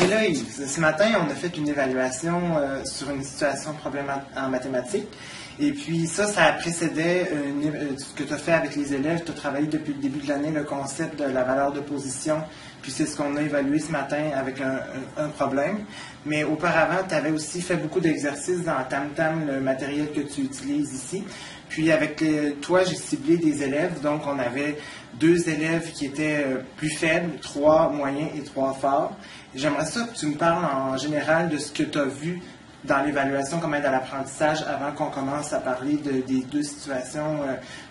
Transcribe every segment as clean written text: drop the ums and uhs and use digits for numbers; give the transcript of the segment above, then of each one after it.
Et là, ce matin, on a fait une évaluation sur une situation de problème en mathématiques. Et puis ça précédait ce que tu as fait avec les élèves. Tu as travaillé depuis le début de l'année le concept de la valeur de position. Puis c'est ce qu'on a évalué ce matin avec un problème. Mais auparavant, tu avais aussi fait beaucoup d'exercices dans TamTam, le matériel que tu utilises ici. Puis avec toi, j'ai ciblé des élèves. Donc on avait 2 élèves qui étaient plus faibles, 3 moyens et 3 forts. J'aimerais ça que tu me parles en général de ce que tu as vu dans l'évaluation comme aide à l'apprentissage avant qu'on commence à parler des 2 situations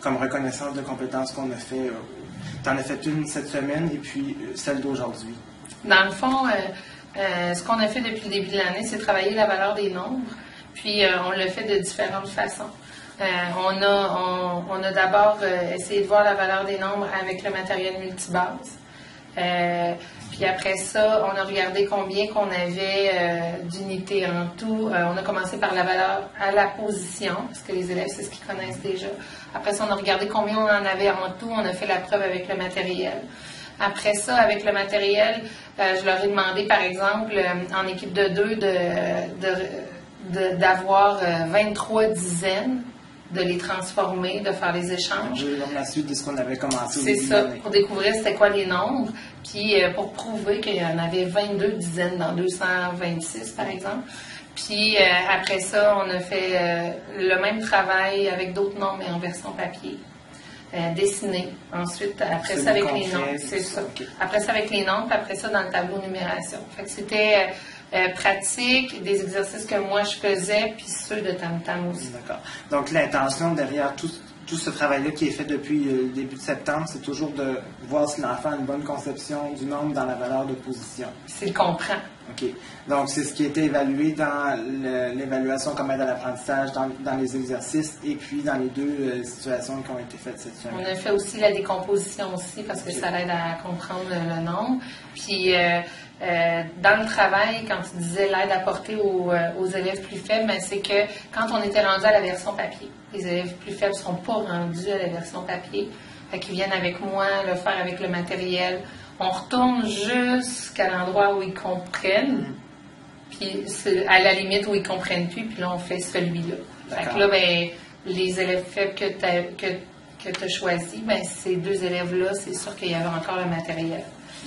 comme reconnaissance de compétences qu'on a fait. Tu en as fait une cette semaine et puis celle d'aujourd'hui. Dans le fond, ce qu'on a fait depuis le début de l'année, c'est travailler la valeur des nombres. Puis on l'a fait de différentes façons. On a d'abord essayé de voir la valeur des nombres avec le matériel multibase. Puis après ça, on a regardé combien qu'on avait d'unités en tout. On a commencé par la valeur à la position, parce que les élèves, c'est ce qu'ils connaissent déjà. Après ça, on a regardé combien on en avait en tout. On a fait la preuve avec le matériel. Après ça, avec le matériel, je leur ai demandé, par exemple, en équipe de 2, d'avoir 23 dizaines, de les transformer, de faire les échanges. Comme la suite de ce qu'on avait commencé au C'est début ça, de l'année. pour découvrir c'était quoi les nombres, puis pour prouver qu'il y en avait 22 dizaines dans 226, par exemple. Puis après ça, on a fait le même travail avec d'autres nombres, mais en version papier. Dessiné. Ensuite, après ça, avec les nombres. C'est ça. Okay. Après ça, avec les nombres, puis après ça, dans le tableau numération. Fait que c'était pratique, des exercices que moi je faisais, puis ceux de TamTam aussi. D'accord. Donc, l'intention derrière tout ce travail-là qui est fait depuis le début de septembre, c'est toujours de voir si l'enfant a une bonne conception du nombre dans la valeur de position. S'il comprend. OK. Donc, c'est ce qui a été évalué dans l'évaluation comme aide à l'apprentissage, dans les exercices et puis dans les 2 situations qui ont été faites cette semaine. On a fait aussi la décomposition aussi parce que ça l'aide à comprendre le nombre. Puis, dans le travail, quand tu disais l'aide apportée aux élèves plus faibles, c'est que quand on était rendu à la version papier, les élèves plus faibles ne sont pas rendus à la version papier. Fait qu'ils viennent avec moi, le faire avec le matériel. On retourne jusqu'à l'endroit où ils comprennent, puis à la limite où ils ne comprennent plus, puis là, on fait celui-là. Fait que là, les élèves faibles que tu as choisis, ces 2 élèves-là, c'est sûr qu'il y avait encore le matériel.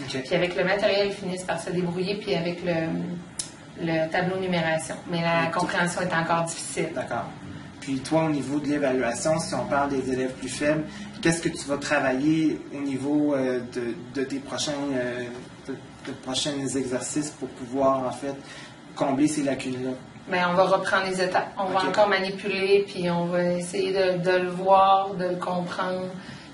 Okay. Puis avec le matériel, ils finissent par se débrouiller, puis avec le tableau numération. Mais la compréhension est encore difficile. D'accord. Puis toi, au niveau de l'évaluation, si on parle des élèves plus faibles, qu'est-ce que tu vas travailler au niveau de tes prochains exercices pour pouvoir, en fait, combler ces lacunes-là? On va reprendre les étapes. On va encore manipuler, puis on va essayer de le voir, de le comprendre,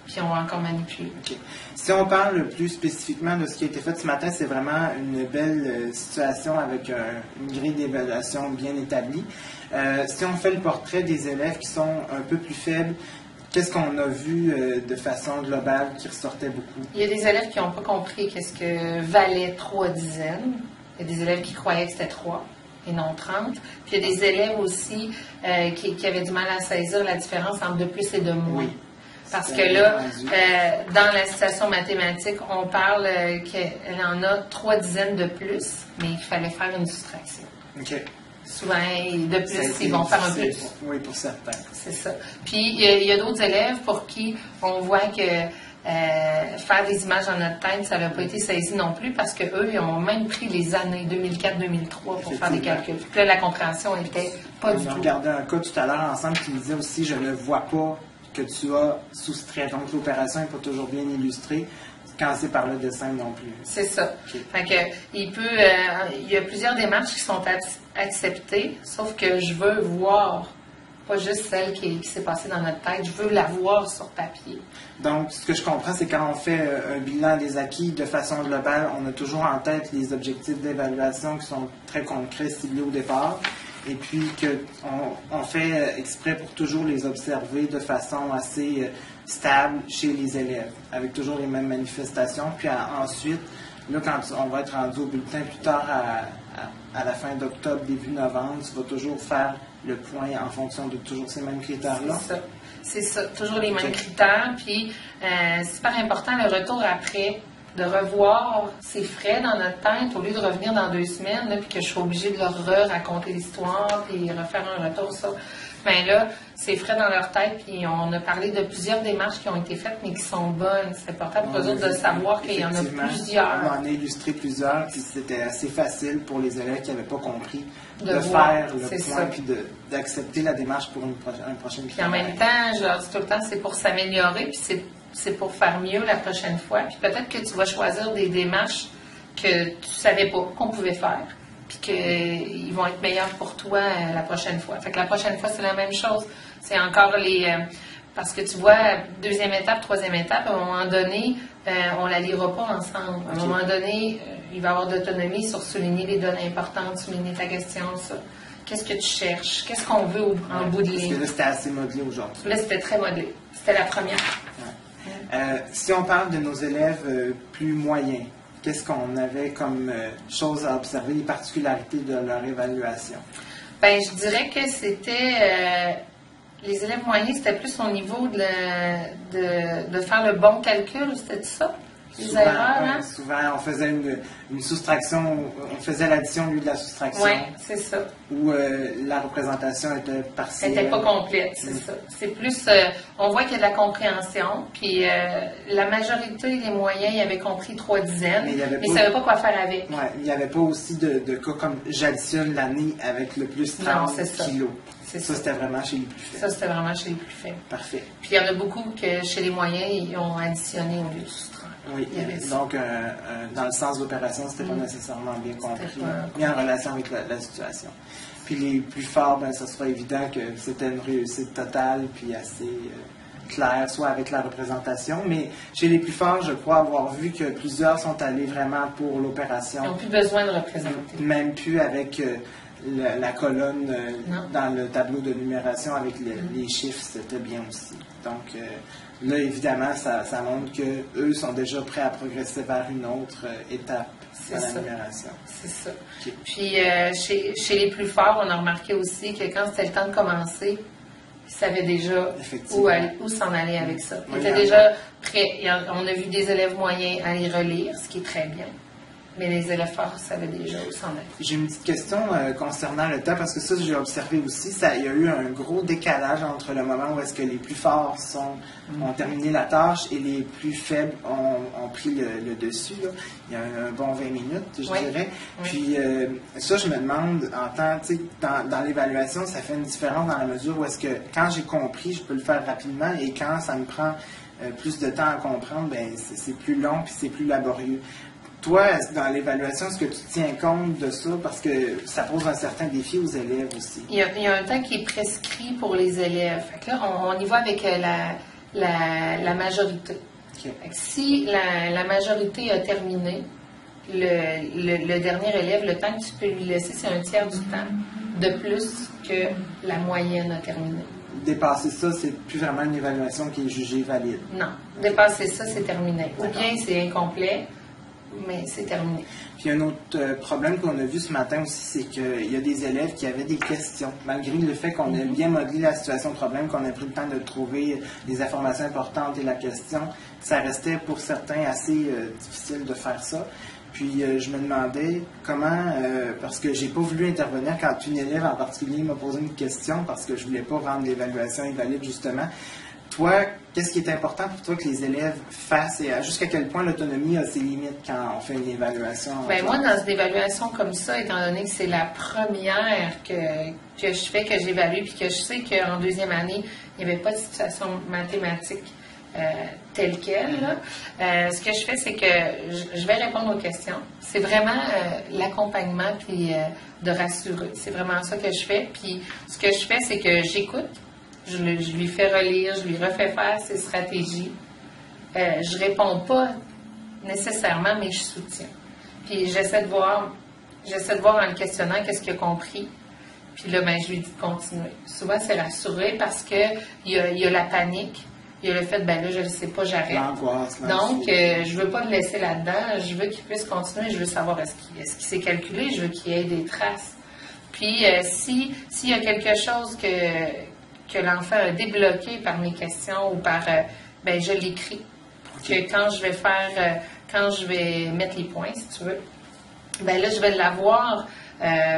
puis on va encore manipuler. Okay. Si on parle plus spécifiquement de ce qui a été fait ce matin, c'est vraiment une belle situation avec une grille d'évaluation bien établie. Si on fait le portrait des élèves qui sont un peu plus faibles, qu'est-ce qu'on a vu de façon globale qui ressortait beaucoup? Il y a des élèves qui n'ont pas compris qu'est-ce que valait 3 dizaines. Il y a des élèves qui croyaient que c'était 3 et non 30. Puis il y a des élèves aussi qui avaient du mal à saisir la différence entre de plus et de moins. Oui. Parce que là, dans la situation mathématique, on parle qu'elle en a 3 dizaines de plus, mais il fallait faire une soustraction. OK. Souvent, de plus, ils vont faire un peu. Oui, pour certains. C'est ça. Puis, il y a d'autres élèves pour qui on voit que faire des images dans notre tête, ça n'a pas été saisi non plus parce qu'eux, ils ont même pris les années 2004-2003 pour faire des calculs. Puis là, la compréhension n'était pas du tout. On regardait un cas tout à l'heure ensemble qui me disait aussi « Je ne vois pas que tu as soustrait ». Donc, l'opération n'est pas toujours bien illustrée quand c'est par le dessin non plus. C'est ça. Okay. Fait que, il y a plusieurs démarches qui sont acceptées, sauf que je veux voir, pas juste celle qui s'est passée dans notre tête, je veux la voir sur papier. Donc, ce que je comprends, c'est quand on fait un bilan des acquis de façon globale, on a toujours en tête les objectifs d'évaluation qui sont très concrets, ciblés au départ, et puis qu'on fait exprès pour toujours les observer de façon assez stable chez les élèves, avec toujours les mêmes manifestations. Puis ensuite, là, quand on va être rendu au bulletin plus tard à la fin d'octobre, début novembre, tu vas toujours faire le point en fonction de toujours ces mêmes critères-là. C'est ça, toujours les mêmes critères. Puis, c'est super important, le retour après de revoir ces frais dans notre tête au lieu de revenir dans 2 semaines, là, puis que je suis obligée de leur raconter l'histoire, puis refaire un retour, ça. Mais là, c'est frais dans leur tête, puis on a parlé de plusieurs démarches qui ont été faites, mais qui sont bonnes. C'est important pour eux autres de savoir qu'il y en a plusieurs. On en a illustré plusieurs, puis c'était assez facile pour les élèves qui n'avaient pas compris de voir, faire le point, puis d'accepter la démarche pour un prochain Puis en même temps, je leur dis tout le temps, c'est pour s'améliorer, puis c'est pour faire mieux la prochaine fois. Puis peut-être que tu vas choisir des démarches que tu savais pas qu'on pouvait faire, puis qu'ils vont être meilleurs pour toi la prochaine fois. Fait que la prochaine fois, c'est la même chose. C'est encore parce que tu vois, 2e étape, 3e étape, à un moment donné, on la lira pas ensemble. À un moment donné, il va y avoir d'autonomie sur souligner les données importantes, souligner ta question, ça. Qu'est-ce que tu cherches? Qu'est-ce qu'on veut en bout de ligne? Parce que là, c'était assez modelé aujourd'hui. Là, c'était très modelé. C'était la première. Si on parle de nos élèves plus moyens, qu'est-ce qu'on avait comme chose à observer, les particularités de leur évaluation? Bien, je dirais que c'était... les élèves moyens, c'était plus au niveau de faire le bon calcul, c'était ça? Les souvent, erreurs, hein? Souvent, on faisait une soustraction, on faisait l'addition au lieu de la soustraction. Oui, c'est ça. Ou la représentation était partielle. Elle n'était pas complète, c'est ça. C'est plus, on voit qu'il y a de la compréhension, puis la majorité des moyens, ils avaient compris 3 dizaines, mais ils ne savaient pas quoi faire avec. Oui, il n'y avait pas aussi de cas comme j'additionne l'année avec le plus 30 kilos. Ça, c'était vraiment chez les plus faibles. Ça, c'était vraiment chez les plus faibles. Parfait. Puis il y en a beaucoup que chez les moyens, ils ont additionné au lieu de soustraire. Oui, donc dans le sens d'opération, c'était pas nécessairement bien compris, mis en relation avec la situation. Puis les plus forts, ben, ça sera évident que c'était une réussite totale, puis assez claire, soit avec la représentation, mais chez les plus forts, je crois avoir vu que plusieurs sont allés vraiment pour l'opération. Ils n'ont plus besoin de représenter. Même plus avec la colonne dans le tableau de numération avec les chiffres, c'était bien aussi. Donc là, évidemment, ça montre qu'eux sont déjà prêts à progresser vers une autre étape dans la numération. C'est ça. Okay. Puis chez les plus forts, on a remarqué aussi que quand c'était le temps de commencer, ils savaient déjà où s'en aller avec ça. Ils étaient déjà prêts. On a vu des élèves moyens aller relire, ce qui est très bien. Mais les élèves forts savaient déjà où s'en aller. J'ai une petite question concernant le temps, parce que ça, j'ai observé aussi, il y a eu un gros décalage entre le moment où est-ce que les plus forts ont terminé la tâche et les plus faibles ont pris le dessus. Là. Il y a un bon 20 minutes, je dirais. Puis ça, je me demande, dans l'évaluation, ça fait une différence dans la mesure où est-ce que quand j'ai compris, je peux le faire rapidement, et quand ça me prend plus de temps à comprendre, ben c'est plus long puis c'est plus laborieux. Toi, dans l'évaluation, est-ce que tu tiens compte de ça? Parce que ça pose un certain défi aux élèves aussi. Il y a un temps qui est prescrit pour les élèves. Fait que là, on y va avec la majorité. Okay. Fait que si la majorité a terminé, le dernier élève, le temps que tu peux lui laisser, c'est un tiers du temps de plus que la moyenne a terminé. Dépasser ça, c'est plus vraiment une évaluation qui est jugée valide. Non. Dépasser ça, c'est terminé. Ou bien c'est incomplet, mais c'est terminé. Puis un autre problème qu'on a vu ce matin aussi, c'est qu'il y a des élèves qui avaient des questions. Malgré le fait qu'on ait bien modelé la situation de problème, qu'on ait pris le temps de trouver des informations importantes et la question, ça restait pour certains assez difficile de faire ça. Puis je me demandais comment, parce que j'ai pas voulu intervenir quand une élève en particulier m'a posé une question, parce que je voulais pas rendre l'évaluation invalide justement. Toi, qu'est-ce qui est important pour toi que les élèves fassent et jusqu'à quel point l'autonomie a ses limites quand on fait une évaluation? Bien, moi, dans une évaluation comme ça, étant donné que c'est la première que je fais, que j'évalue, puis que je sais qu'en 2e année, il n'y avait pas de situation mathématique telle qu'elle, ce que je fais, c'est que je vais répondre aux questions. C'est vraiment l'accompagnement puis de rassurer. C'est vraiment ça que je fais. Puis ce que je fais, c'est que j'écoute. Je lui fais relire, je lui refais faire ses stratégies. Je réponds pas nécessairement, mais je soutiens. Puis j'essaie de voir en le questionnant qu'est-ce qu'il a compris. Puis là, ben, je lui dis de continuer. Souvent, c'est rassuré parce que il y a la panique, il y a le fait, ben là, je ne sais pas, j'arrête. L'angoisse. Donc, je veux pas le laisser là-dedans. Je veux qu'il puisse continuer. Je veux savoir est-ce qu'il s'est calculé. Je veux qu'il y ait des traces. Puis, s'il y a quelque chose que l'enfant a débloqué par mes questions ou par, ben je l'écris. Que quand quand je vais mettre les points, si tu veux, ben là, je vais l'avoir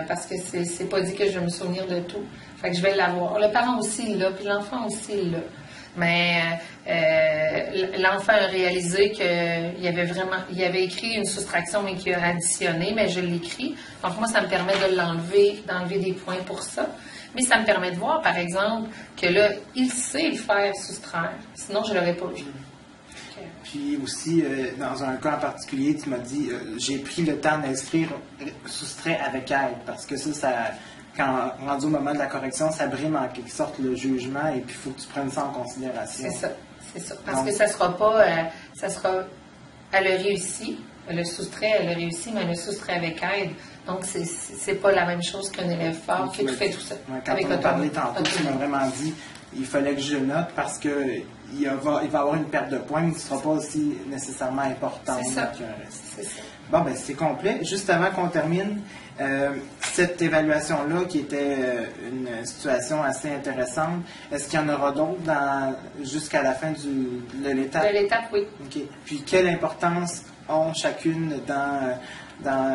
parce que c'est pas dit que je vais me souvenir de tout. Fait que je vais l'avoir. Le parent aussi est là, puis l'enfant aussi est là. Mais l'enfant a réalisé qu'il avait écrit une soustraction, mais qu'il a additionné, mais je l'écris. Donc moi, ça me permet de l'enlever, d'enlever des points pour ça. Mais ça me permet de voir, par exemple, que là, il sait le faire soustraire. Sinon, je ne l'aurais pas vu. Puis aussi, dans un cas en particulier, tu m'as dit, j'ai pris le temps d'inscrire soustrait avec aide, parce que ça, quand rendu au moment de la correction, ça brime en quelque sorte le jugement, et puis il faut que tu prennes ça en considération. C'est ça. Parce que ça sera pas, elle a réussi, le soustrait, elle a réussi, mais elle a soustrait avec aide. Donc, c'est pas la même chose qu'un élève fort que tu fais tout ça. Ouais, quand on a parlé tantôt, tu m'as vraiment dit, il fallait que je note parce que il va avoir une perte de points, mais ce ne sera pas aussi nécessairement important qu'un reste. C'est ça. Bon, ben c'est complet. Juste avant qu'on termine, cette évaluation-là, qui était une situation assez intéressante, est-ce qu'il y en aura d'autres jusqu'à la fin de l'étape? De l'étape, oui. OK. Puis, quelle importance ont chacune dans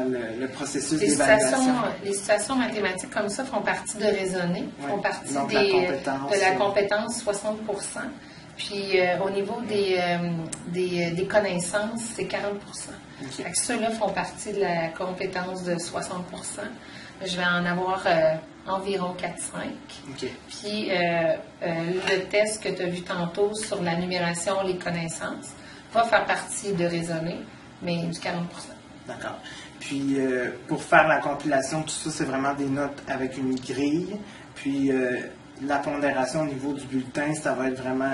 le processus d'évaluation? Les situations mathématiques comme ça font partie de raisonner, font partie donc, de la compétence 60%. Puis au niveau des connaissances, c'est 40%. Okay. Ceux-là font partie de la compétence de 60%. Je vais en avoir environ 4-5. Okay. Puis le test que tu as vu tantôt sur la numération, les connaissances, va faire partie de raisonner, mais du 40%. D'accord. Puis, pour faire la compilation, tout ça, c'est vraiment des notes avec une grille. Puis, la pondération au niveau du bulletin, ça va être vraiment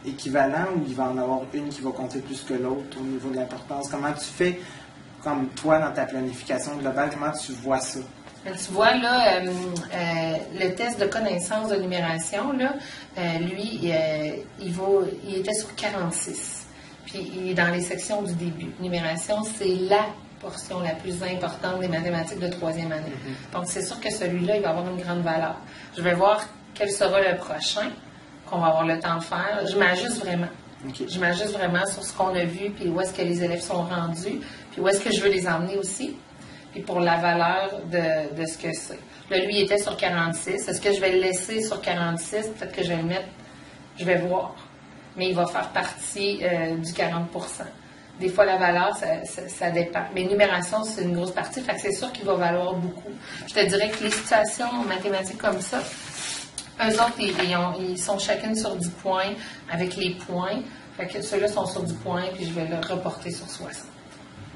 équivalent ou il va en avoir une qui va compter plus que l'autre au niveau de l'importance? Comment tu fais, comme toi, dans ta planification globale, comment tu vois ça? Tu vois, là, le test de connaissance de numération, là, lui, il était sur 46. Puis, il est dans les sections du début. Numération, c'est la portion la plus importante des mathématiques de troisième année. Donc, c'est sûr que celui-là, il va avoir une grande valeur. Je vais voir quel sera le prochain qu'on va avoir le temps de faire. Je m'ajuste vraiment. Okay. Je m'ajuste vraiment sur ce qu'on a vu, puis où est-ce que les élèves sont rendus, puis où est-ce que je veux les emmener aussi, puis pour la valeur de ce que c'est. Là, lui, il était sur 46. Est-ce que je vais le laisser sur 46? Peut-être que je vais le mettre, je vais voir. Mais il va faire partie du 40%. Des fois, la valeur, ça dépend. Mais numération, c'est une grosse partie, fait que c'est sûr qu'il va valoir beaucoup. Je te dirais que les situations mathématiques comme ça, eux autres, ils sont chacune sur 10 points avec les points. Fait que ceux-là sont sur 10 points, puis je vais le reporter sur 60.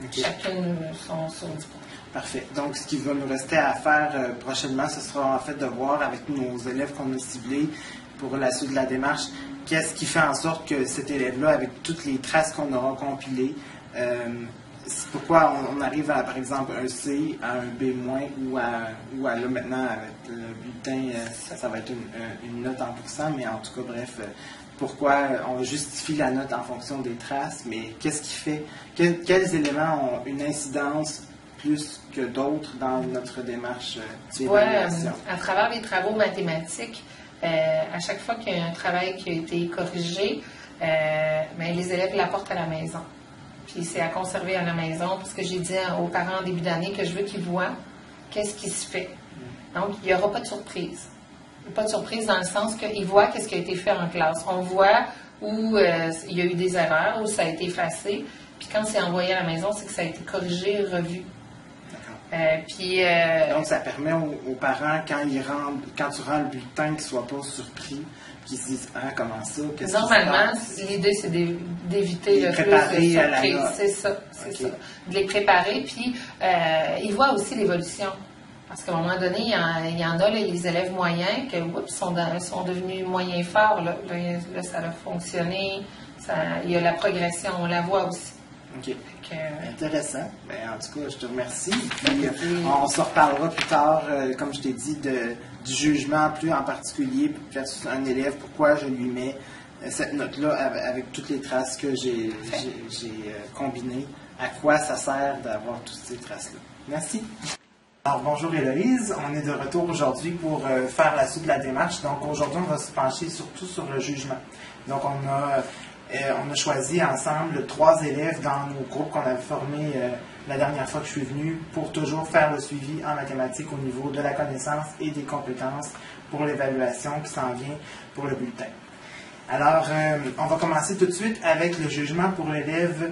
Okay. Chacune sont sur 10 points. Parfait. Donc, ce qui va nous rester à faire prochainement, ce sera en fait de voir avec nos élèves qu'on a ciblés pour la suite de la démarche, qu'est-ce qui fait en sorte que cet élève-là, avec toutes les traces qu'on aura compilées, c'est pourquoi on arrive à, par exemple, un C, à un B- ou à là maintenant, avec le bulletin, ça va être une note en pourcent, mais en tout cas, bref, pourquoi on justifie la note en fonction des traces, mais qu'est-ce qui fait, quels éléments ont une incidence plus que d'autres dans notre démarche d'évaluation? À travers les travaux mathématiques, à chaque fois qu'il y a un travail qui a été corrigé, les élèves l'apportent à la maison. Puis c'est à conserver à la maison, parce que j'ai dit aux parents en début d'année que je veux qu'ils voient qu'est-ce qui se fait. Donc, il n'y aura pas de surprise. Pas de surprise dans le sens qu'ils voient qu'est-ce qui a été fait en classe. On voit où il y a eu des erreurs, où ça a été effacé. Puis quand c'est envoyé à la maison, c'est que ça a été corrigé, revu. Donc, ça permet aux parents, quand tu rends le bulletin, qu'ils ne soient pas surpris, qu'ils se disent « Ah, comment ça? Qu'est-ce qui se passe? » Normalement, l'idée, c'est d'éviter le plus de surprises. C'est ça, c'est ça. De les préparer, puis ils voient aussi l'évolution. Parce qu'à un moment donné, il y en a, les élèves moyens, qui sont devenus moyens forts. Là, ça a fonctionné. Il y a la progression, on la voit aussi. OK. Intéressant. Ben, en tout cas, je te remercie. Puis, on se reparlera plus tard, comme je t'ai dit, du jugement plus en particulier versus un élève, pourquoi je lui mets cette note-là avec toutes les traces que j'ai combinées. À quoi ça sert d'avoir toutes ces traces-là. Merci. Alors, bonjour Héloïse, on est de retour aujourd'hui pour faire la suite de la démarche. Donc, aujourd'hui, on va se pencher surtout sur le jugement. Donc, on a on a choisi ensemble 3 élèves dans nos groupes qu'on avait formés la dernière fois que je suis venu pour toujours faire le suivi en mathématiques au niveau de la connaissance et des compétences pour l'évaluation qui s'en vient pour le bulletin. Alors, on va commencer tout de suite avec le jugement pour l'élève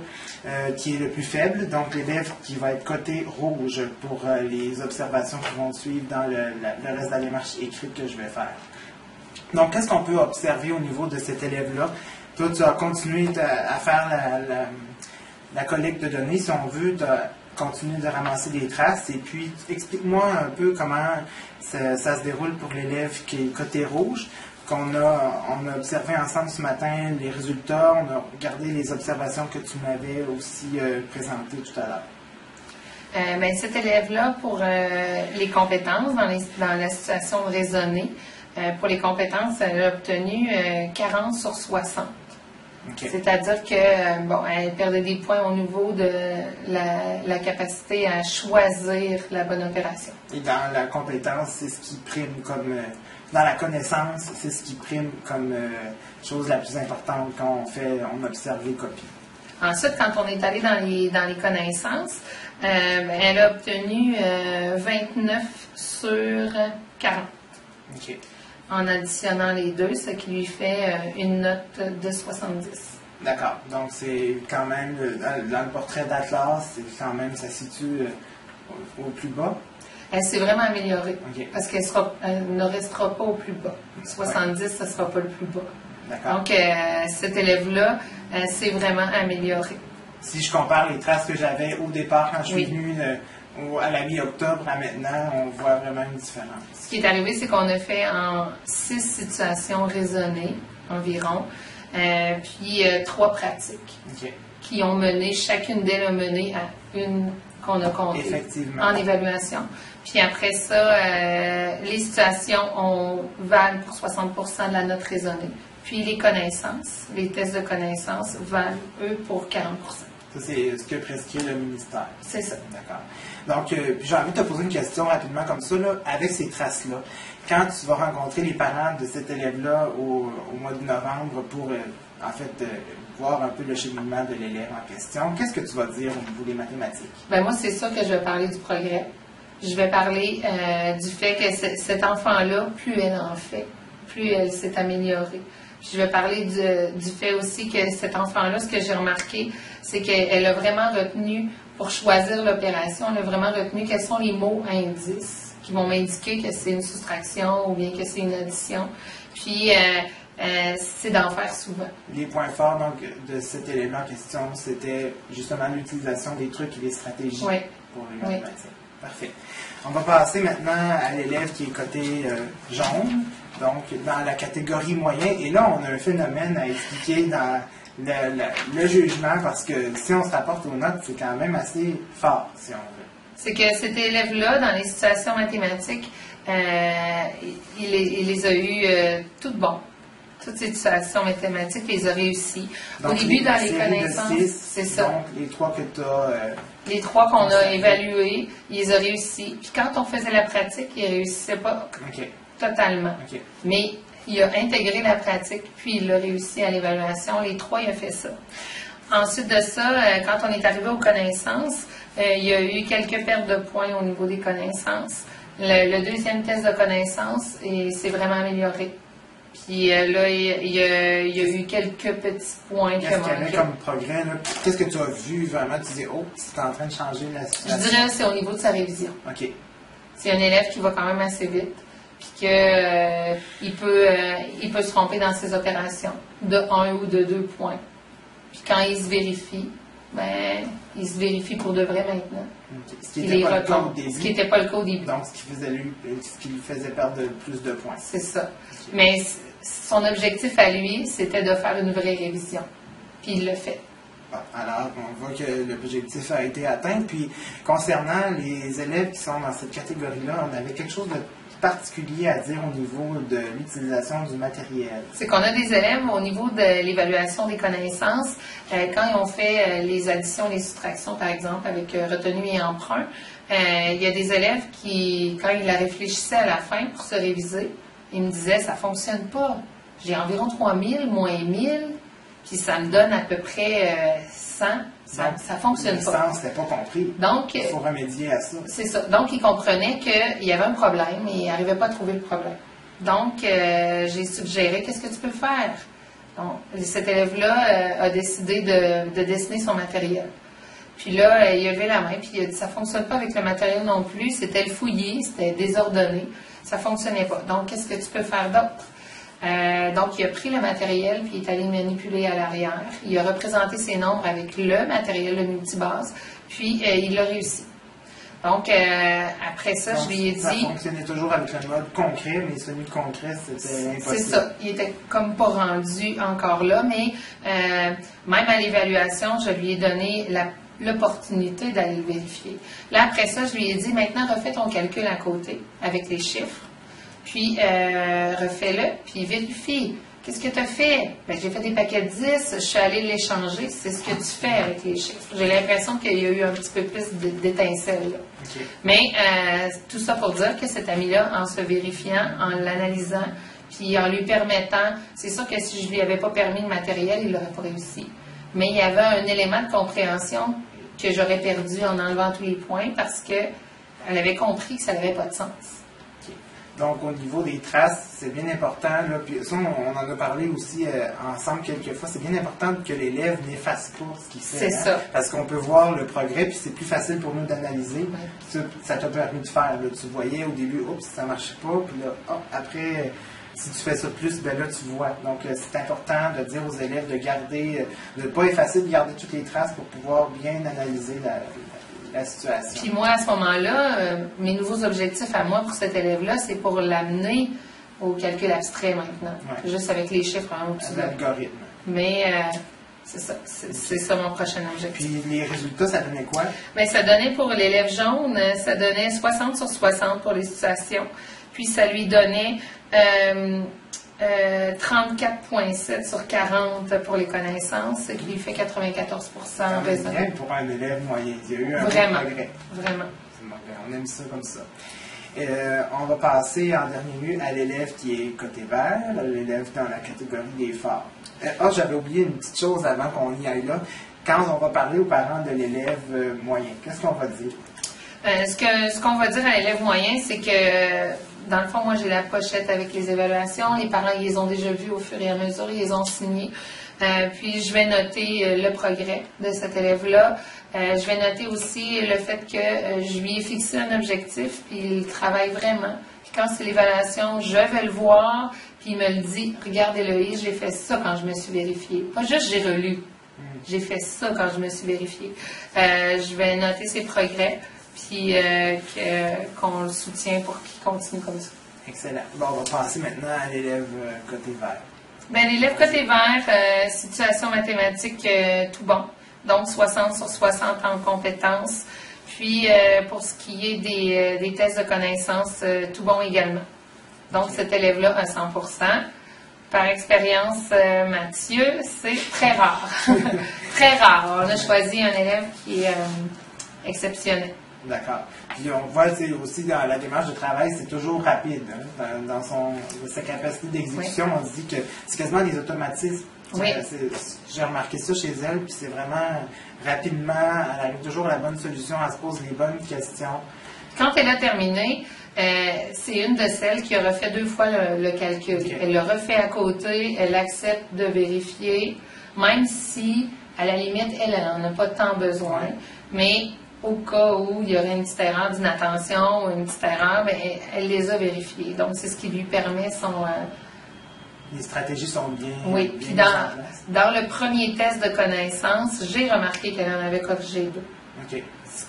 qui est le plus faible, donc l'élève qui va être coté rouge pour les observations qui vont suivre dans le reste de la démarche écrite que je vais faire. Donc, qu'est-ce qu'on peut observer au niveau de cet élève-là? Toi, tu as continué à faire la collecte de données, si on veut, tu as continué de ramasser des traces, et puis explique-moi un peu comment ça se déroule pour l'élève qui est coté rouge. On a observé ensemble ce matin les résultats, on a regardé les observations que tu m'avais aussi présentées tout à l'heure. Ben, cet élève-là, pour les compétences, dans la situation raisonnée, pour les compétences, elle a obtenu 40 sur 60. Okay. C'est-à-dire que bon, elle perdait des points au niveau de la capacité à choisir la bonne opération. Et dans la compétence, c'est ce qui prime comme... dans la connaissance, c'est ce qui prime comme chose la plus importante quand on observe les copies. Ensuite, quand on est allé dans les connaissances, elle a obtenu 29 sur 40. Okay. En additionnant les deux, ce qui lui fait une note de 70. D'accord. Donc, c'est quand même, dans le portrait d'Atlas, c'est quand même, ça se situe au plus bas. Elle s'est vraiment améliorée. Okay. Parce qu'elle ne restera pas au plus bas. 70, ça ne sera pas le plus bas. D'accord. Donc, cet élève-là s'est vraiment amélioré. Si je compare les traces que j'avais au départ, quand je suis venu à la mi-octobre à maintenant, on voit vraiment une différence. Ce qui est arrivé, c'est qu'on a fait en 6 situations raisonnées environ, puis 3 pratiques qui ont mené, chacune d'elles a mené à une qu'on a comptée en évaluation. Puis après ça, les situations valent pour 60% de la note raisonnée. Puis les connaissances, les tests de connaissances valent, eux, pour 40%. Ça, c'est ce que prescrit le ministère. C'est ça. D'accord. Donc, j'ai envie de te poser une question rapidement comme ça, là, avec ces traces-là. Quand tu vas rencontrer les parents de cet élève-là au mois de novembre pour, voir un peu le cheminement de l'élève en question, qu'est-ce que tu vas dire au niveau des mathématiques? Bien, moi, c'est ça que je vais parler du progrès. Je vais parler du fait que cet enfant-là, plus elle en fait, plus elle s'est améliorée. Je vais parler du fait aussi que cet enfant-là, ce que j'ai remarqué, c'est qu'elle a vraiment retenu, pour choisir l'opération, elle a vraiment retenu quels sont les mots indices qui vont m'indiquer que c'est une soustraction ou bien que c'est une addition. Puis, c'est d'en faire souvent. Les points forts donc, de cet élément en question, c'était justement l'utilisation des trucs et des stratégies pour les mathématiques. Parfait. On va passer maintenant à l'élève qui est coté jaune, donc dans la catégorie moyen. Et là, on a un phénomène à expliquer dans le jugement, parce que si on se rapporte aux notes, c'est quand même assez fort, si on veut. C'est que cet élève-là, dans les situations mathématiques, il les a eues toutes bonnes. Toutes ces situations mathématiques, il les a réussies. Donc, au début, dans les connaissances, c'est ça. Donc, les 3 que tu as... les 3 qu'on a évalués, il les a réussis. Puis quand on faisait la pratique, il ne réussissait pas totalement. Mais il a intégré la pratique, puis il a réussi à l'évaluation. Les 3, il a fait ça. Ensuite de ça, quand on est arrivé aux connaissances, il y a eu quelques pertes de points au niveau des connaissances. Le deuxième test de connaissances s'est vraiment amélioré. Puis là, il y a eu quelques petits points qui ont manqué. Qu'est-ce qu'il y avait comme progrès? Qu'est-ce que tu as vu vraiment? Tu dis, oh, c'est en train de changer la situation. Je dirais que c'est au niveau de sa révision. OK. C'est un élève qui va quand même assez vite, puis qu'il peut se tromper dans ses opérations de 1 ou de 2 points. Puis quand il se vérifie, ben, il se vérifie pour de vrai maintenant. Okay. Ce qui n'était pas le cas au début. Ce qui n'était pas le cas au début. Donc, ce qui lui faisait perdre plus de points. C'est ça. Okay. Mais son objectif à lui, c'était de faire une vraie révision. Puis il le fait. Bon, alors, on voit que l'objectif a été atteint. Puis, concernant les élèves qui sont dans cette catégorie-là, on avait quelque chose de particulier à dire au niveau de l'utilisation du matériel. C'est qu'on a des élèves au niveau de l'évaluation des connaissances, quand ils ont fait les additions, les soustractions, par exemple, avec retenue et emprunt, il y a des élèves qui, quand ils la réfléchissaient à la fin pour se réviser, ils me disaient « ça ne fonctionne pas. J'ai environ 3000, moins 1000. » puis ça me donne à peu près 100. Ça fonctionne pas. Le sens n'était pas compris. Donc, il faut remédier à ça. C'est ça. Donc, il comprenait qu'il y avait un problème et il n'arrivait pas à trouver le problème. Donc, j'ai suggéré, qu'est-ce que tu peux faire? Donc, cet élève-là a décidé de dessiner son matériel. Puis là, il a levé la main, puis il a dit, ça ne fonctionne pas avec le matériel non plus, c'était le fouillé, c'était désordonné, ça ne fonctionnait pas. Donc, qu'est-ce que tu peux faire d'autre? Donc, il a pris le matériel, puis il est allé manipuler à l'arrière. Il a représenté ses nombres avec le matériel de multibase, puis il a réussi. Donc, après ça, je lui ai dit... Ça fonctionnait toujours avec le mode concret, mais celui de concret, c'était impossible. C'est ça. Il était comme pas rendu encore là, mais même à l'évaluation, je lui ai donné l'opportunité d'aller le vérifier. Là, après ça, je lui ai dit, maintenant, refais ton calcul à côté avec les chiffres. Puis, refais-le, puis vérifie. Qu'est-ce que tu as fait? Ben, j'ai fait des paquets de 10, je suis allée l'échanger. C'est ce que tu fais avec les chiffres. J'ai l'impression qu'il y a eu un petit peu plus d'étincelles. Okay. Mais tout ça pour dire que cet ami-là, en se vérifiant, en l'analysant, puis en lui permettant, c'est sûr que si je ne lui avais pas permis le matériel, il n'aurait pas réussi. Mais il y avait un élément de compréhension que j'aurais perdu en enlevant tous les points parce qu'elle avait compris que ça n'avait pas de sens. Donc, au niveau des traces, c'est bien important. Là, puis ça, on en a parlé aussi ensemble quelques fois. C'est bien important que l'élève n'efface pas ce qu'il fait. C'est ça. Parce qu'on peut voir le progrès, puis c'est plus facile pour nous d'analyser. Ouais. Ça t'a permis de faire. Là, tu voyais au début, oups, ça ne marchait pas. Puis là, après, si tu fais ça plus, ben là, tu vois. Donc, c'est important de dire aux élèves de garder, de ne pas effacer, de garder toutes les traces pour pouvoir bien analyser la situation. Puis moi, à ce moment-là, mes nouveaux objectifs à moi pour cet élève-là, c'est pour l'amener au calcul abstrait maintenant. Ouais. Juste avec les chiffres en haut. L'algorithme. Mais c'est ça. C'est ça mon prochain objectif. Puis les résultats, ça donnait quoi? Bien, ça donnait pour l'élève jaune, ça donnait 60 sur 60 pour les situations. Puis ça lui donnait 34,7 sur 40 pour les connaissances, ce qui lui fait 94 bien pour un élève moyen. Il y a eu un progrès. Vraiment. On aime ça comme ça. On va passer en dernier lieu à l'élève qui est côté vert, l'élève dans la catégorie des forts. J'avais oublié une petite chose avant qu'on y aille là. Quand on va parler aux parents de l'élève moyen, qu'est-ce qu'on va dire? Ce qu'on va dire à l'élève moyen, c'est que dans le fond, moi, j'ai la pochette avec les évaluations. Les parents, ils les ont déjà vues au fur et à mesure. Ils les ont signées. Puis, je vais noter le progrès de cet élève-là. Je vais noter aussi le fait que je lui ai fixé un objectif, puis il travaille vraiment. Puis, quand c'est l'évaluation, je vais le voir, puis il me le dit, regarde Héloïse, j'ai fait ça quand je me suis vérifiée. Pas juste j'ai relu. J'ai fait ça quand je me suis vérifiée. Je vais noter ses progrès. Puis qu'on le soutient pour qu'il continue comme ça. Excellent. Bon, on va passer maintenant à l'élève côté vert. Bien, l'élève côté vert, situation mathématique, tout bon. Donc, 60 sur 60 en compétences. Puis, pour ce qui est des tests de connaissances, tout bon également. Donc, cet élève-là a 100 %. Par expérience, Mathieu, c'est très rare. Très rare. On a choisi un élève qui est exceptionnel. D'accord. Puis on voit aussi dans la démarche de travail, c'est toujours rapide. Hein? Dans sa capacité d'exécution, oui. On se dit que c'est quasiment des automatismes. Oui. J'ai remarqué ça chez elle, puis c'est vraiment rapidement, elle arrive toujours à la bonne solution, elle se pose les bonnes questions. Quand elle a terminé, c'est une de celles qui a refait 2 fois le calcul. Okay. Elle le refait à côté, elle accepte de vérifier, même si, à la limite, elle n'en a pas tant besoin. Oui. Mais au cas où il y aurait une petite erreur d'inattention ou une petite erreur, bien, elle les a vérifiées. Donc, c'est ce qui lui permet son... Les stratégies sont bien... Oui, puis dans le premier test de connaissance, j'ai remarqué qu'elle en avait corrigé 2. OK. Ce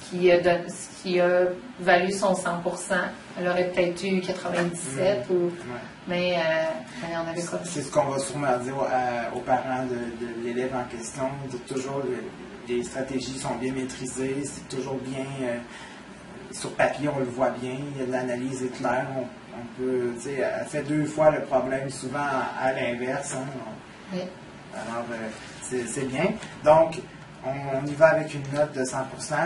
qui a valu son 100 %. Elle aurait peut-être eu 97, mais elle en avait corrigé. C'est ce qu'on va sûrement dire aux parents de l'élève en question. Toujours... Les stratégies sont bien maîtrisées, c'est toujours bien, sur papier on le voit bien, il y a de l'analyse est claire, on peut, tu sais, elle fait 2 fois le problème, souvent à l'inverse. Hein, oui. Alors, c'est bien. Donc, on y va avec une note de 100%,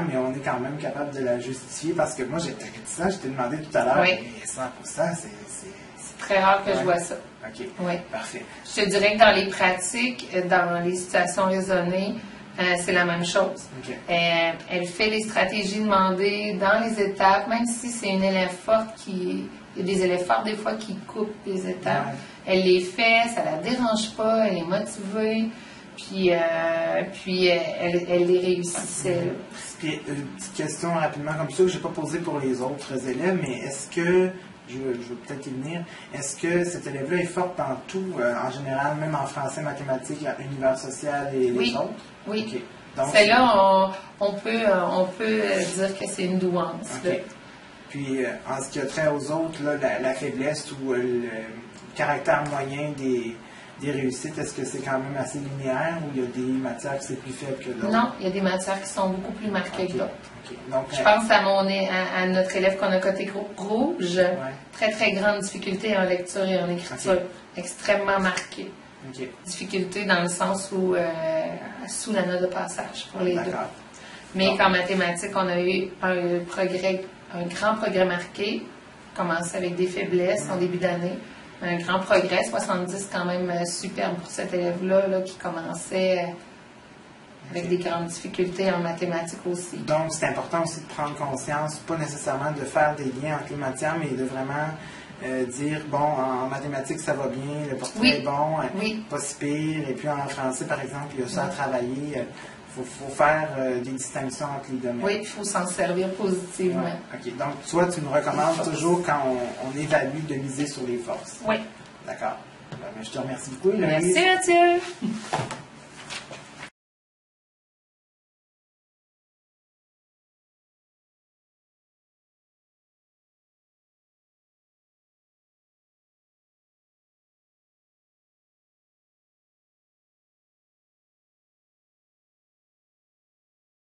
mais on est quand même capable de la justifier parce que moi j'étais réticent, je t'ai demandé tout à l'heure, oui. mais 100%, c'est c'est très rare que je vois ça. OK. Oui. Parfait. Je te dirais que dans les pratiques, dans les situations raisonnées, c'est la même chose. OK. Elle fait les stratégies demandées dans les étapes, même si c'est une élève forte il y a des élèves forts des fois qui coupent les étapes. Ouais. Elle les fait, ça la dérange pas, elle est motivée, puis elle les réussissait. Là. Puis, une petite question rapidement comme ça que je n'ai pas posée pour les autres élèves, mais est-ce que, je veux peut-être y venir, est-ce que cet élève-là est forte dans tout, en général, même en français, mathématiques, univers social et les autres? Oui. Okay. Donc, celle-là, on peut dire que c'est une douance. Okay. Puis, en ce qui a trait aux autres, là, la faiblesse ou le caractère moyen des réussites, est-ce que c'est quand même assez linéaire ou il y a des matières qui sont plus faibles que d'autres? Non, il y a des matières qui sont beaucoup plus marquées que d'autres. Okay. Donc, je pense à notre élève qu'on a coté rouge, très très grande difficulté en lecture et en écriture, extrêmement marquée. Difficulté dans le sens où sous la note de passage pour les deux. Mais qu'en mathématiques, on a eu un grand progrès marqué, commencé avec des faiblesses en début d'année. Un grand progrès, 70 quand même superbe pour cet élève-là qui commençait avec des grandes difficultés en mathématiques aussi. Donc, c'est important aussi de prendre conscience, pas nécessairement de faire des liens entre les matières, mais de vraiment dire, bon, en mathématiques, ça va bien, le portrait est bon, pas si pire, et puis en français, par exemple, il y a ça à travailler. Il faut faire des distinctions entre les domaines. Oui, il faut s'en servir positivement. OK. Donc, toi, tu nous recommandes toujours, quand on évalue, de miser sur les forces. Oui. D'accord. Ben, je te remercie beaucoup, Héloïse. Merci, Mathieu.